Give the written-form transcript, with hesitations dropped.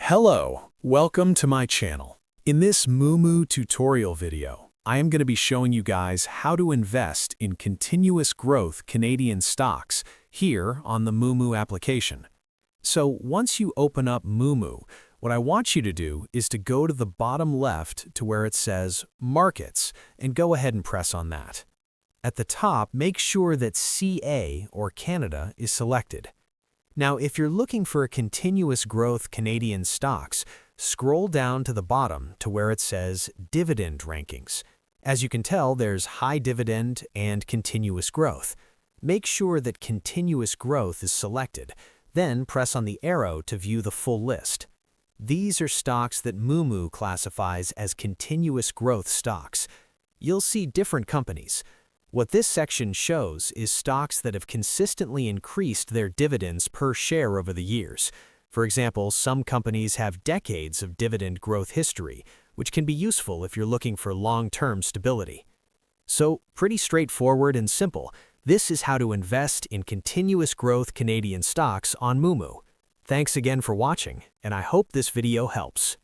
Hello, welcome to my channel. In this Moomoo tutorial video, I am going to be showing you guys how to invest in continuous growth Canadian stocks here on the Moomoo application. So once you open up Moomoo, what I want you to do is to go to the bottom left to where it says Markets and go ahead and press on that. At the top, make sure that CA or Canada is selected. Now, if you're looking for a continuous growth Canadian stocks, scroll down to the bottom to where it says Dividend Rankings. As you can tell, there's high dividend and continuous growth. Make sure that continuous growth is selected, then press on the arrow to view the full list. These are stocks that Moomoo classifies as continuous growth stocks. You'll see different companies. What this section shows is stocks that have consistently increased their dividends per share over the years. For example, some companies have decades of dividend growth history, which can be useful if you're looking for long-term stability. So, pretty straightforward and simple. This is how to invest in continuous growth Canadian stocks on Moomoo. Thanks again for watching, and I hope this video helps.